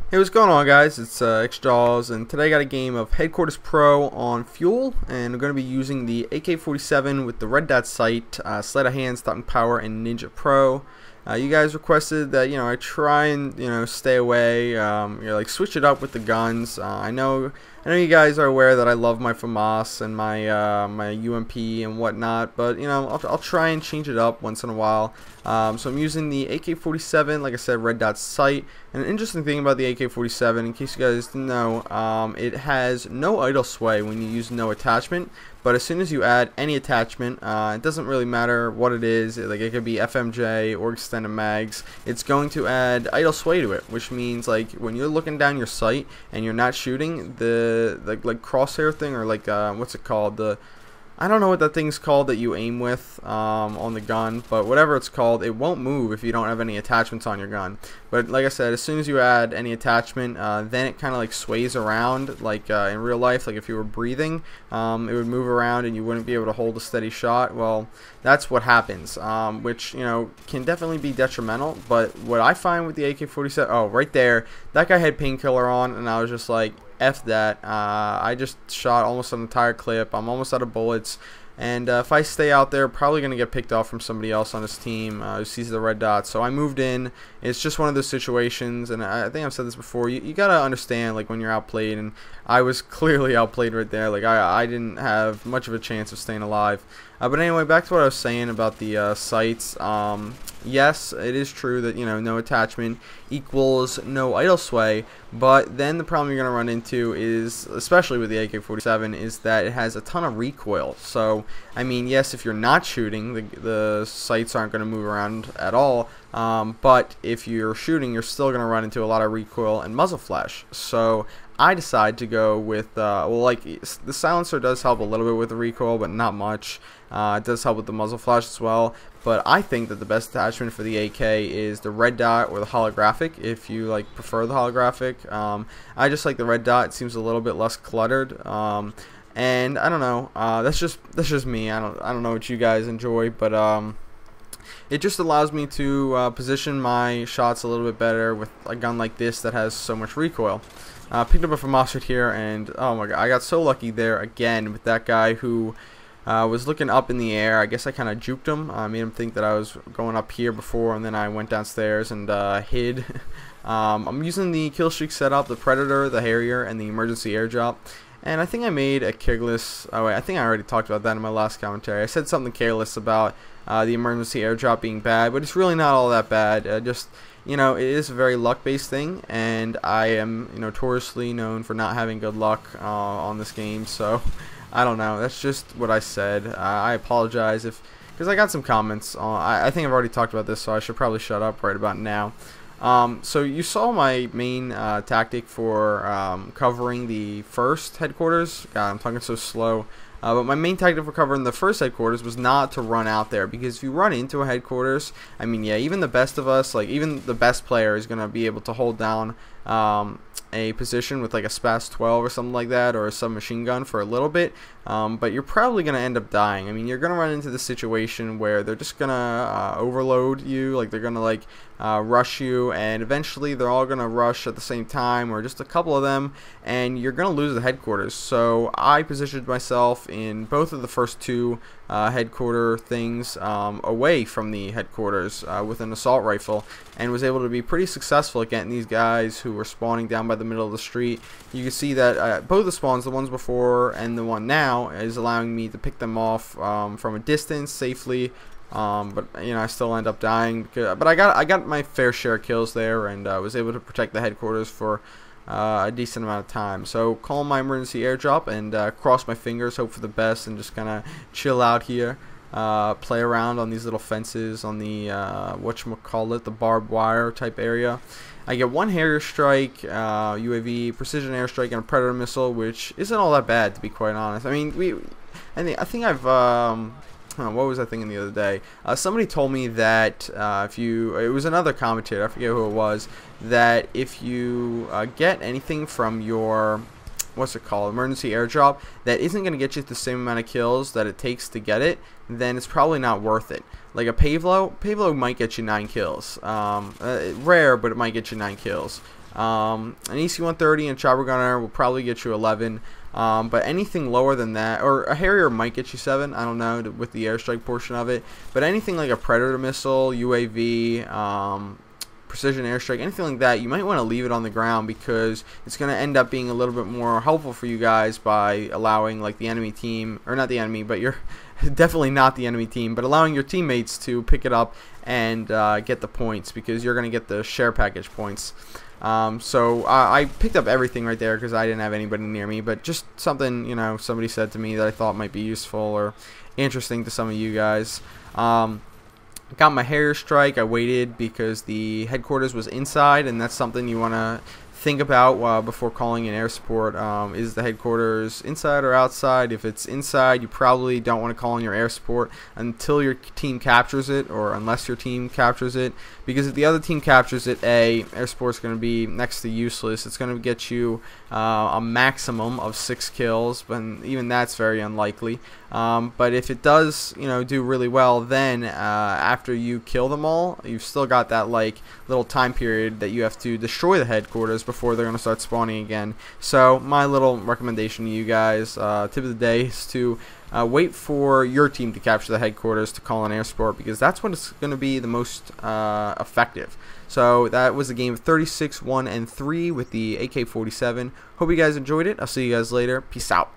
Hey, what's going on, guys? It's xJawz, and today I got a game of Headquarters Pro on Fuel, and I'm going to be using the AK-47 with the red dot sight, sleight of hand, stopping power, and Ninja Pro. You guys requested that I try and stay away, like switch it up with the guns. I know you guys are aware that I love my FAMAS and my UMP and whatnot, but I'll try and change it up once in a while. So I'm using the AK-47, like I said, red dot sight. And an interesting thing about the AK-47, in case you guys didn't know, it has no idle sway when you use no attachment. But as soon as you add any attachment, it doesn't really matter what it is. Like it could be FMJ or extended mags. It's going to add idle sway to it, which means like when you're looking down your sight and you're not shooting, the like crosshair thing, or like what's it called, I don't know what that thing's called that you aim with on the gun, but whatever it's called, it won't move if you don't have any attachments on your gun. But like I said, as soon as you add any attachment, then it kind of like sways around, like in real life. Like if you were breathing, it would move around and you wouldn't be able to hold a steady shot. Well, that's what happens, which can definitely be detrimental. But what I find with the AK-47, oh, right there, that guy had painkiller on, and I was just like, F that. I just shot almost an entire clip. I'm almost out of bullets, and if I stay out there, probably gonna get picked off from somebody else on his team who sees the red dot. So I moved in. It's just one of those situations, and I think I've said this before. You gotta understand, like, when you're outplayed, and I was clearly outplayed right there. Like I didn't have much of a chance of staying alive. But anyway, back to what I was saying about the sights. Yes, it is true that no attachment equals no idle sway, but then the problem you're going to run into is, especially with the AK-47, is that it has a ton of recoil. So I mean, yes, if you're not shooting, the sights aren't going to move around at all, but if you're shooting, you're still going to run into a lot of recoil and muzzle flash. So I decided to go with, well, like, the silencer does help a little bit with the recoil, but not much. It does help with the muzzle flash as well, but I think that the best attachment for the AK is the red dot or the holographic, if you like prefer the holographic. I just like the red dot. It seems a little bit less cluttered, and I don't know, that's just me. I don't know what you guys enjoy, but it just allows me to position my shots a little bit better with a gun like this that has so much recoil. Picked up a FAMAS right here, and oh my god, I got so lucky there again with that guy who was looking up in the air. I guess I kind of juked him. I made him think that I was going up here before, and then I went downstairs and hid. I'm using the Killstreaks setup, the Predator, the Harrier, and the emergency airdrop. And I think I made a careless, oh wait, I think I already talked about that in my last commentary. I said something careless about the emergency airdrop being bad, but it's really not all that bad. Just, it is a very luck-based thing, and I am notoriously known for not having good luck on this game, so I don't know. That's just what I said. I apologize because I got some comments. I think I've already talked about this, so I should probably shut up right about now. So you saw my main tactic for covering the first headquarters. God, I'm talking so slow. But my main tactic for covering the first headquarters was not to run out there, because if you run into a headquarters, I mean, yeah, even the best of us, like even the best player, is going to be able to hold down a position with like a SPAS 12 or something like that, or a submachine gun for a little bit, but you're probably going to end up dying. I mean, you're going to run into the situation where they're just going to overload you, like they're going to like rush you, and eventually they're all going to rush at the same time, or just a couple of them, and you're going to lose the headquarters. So I positioned myself in both of the first two headquarter things away from the headquarters with an assault rifle, and was able to be pretty successful at getting these guys who were spawning down by the middle of the street. You can see that both the spawns, the ones before and the one now, is allowing me to pick them off from a distance safely. But I still end up dying. But I got my fair share of kills there, and was able to protect the headquarters for a decent amount of time. So call my emergency airdrop and cross my fingers, hope for the best, and just kind of chill out here. Play around on these little fences on the whatchamacallit, the barbed wire type area. I get one Harrier strike, UAV, precision airstrike, and a Predator missile, which isn't all that bad, to be quite honest. I mean, I think I've what was I thinking the other day? Somebody told me that it was another commentator, I forget who it was, that if you get anything from your emergency airdrop that isn't going to get you the same amount of kills that it takes to get it, then it's probably not worth it. Like a Pavlo might get you 9 kills. Rare, but it might get you 9 kills. An EC-130 and Chopper Gunner will probably get you 11. But anything lower than that, or a Harrier might get you 7, I don't know, with the airstrike portion of it. But anything like a Predator missile, UAV, precision airstrike, anything like that, you might want to leave it on the ground, because it's going to end up being a little bit more helpful for you guys by allowing like the enemy team, or not the enemy, but you're definitely not the enemy team, but allowing your teammates to pick it up and get the points, because you're going to get the share package points. So I picked up everything right there because I didn't have anybody near me, but just something, you know, somebody said to me that I thought might be useful or interesting to some of you guys. Got my Harrier strike. I waited because the headquarters was inside, and that's something you want to think about before calling in air support. Is the headquarters inside or outside? If it's inside, you probably don't want to call in your air support until your team captures it, or unless your team captures it, because if the other team captures it, air support's going to be next to useless. It's going to get you a maximum of 6 kills, but even that's very unlikely. But if it does, you know, do really well, then after you kill them all, you've still got that like little time period that you have to destroy the headquarters before they're going to start spawning again. So my little recommendation to you guys, tip of the day, is to wait for your team to capture the headquarters to call in air support, because that's when it's going to be the most effective. So that was a game of 36, 1, and 3 with the AK-47. Hope you guys enjoyed it. I'll see you guys later. Peace out.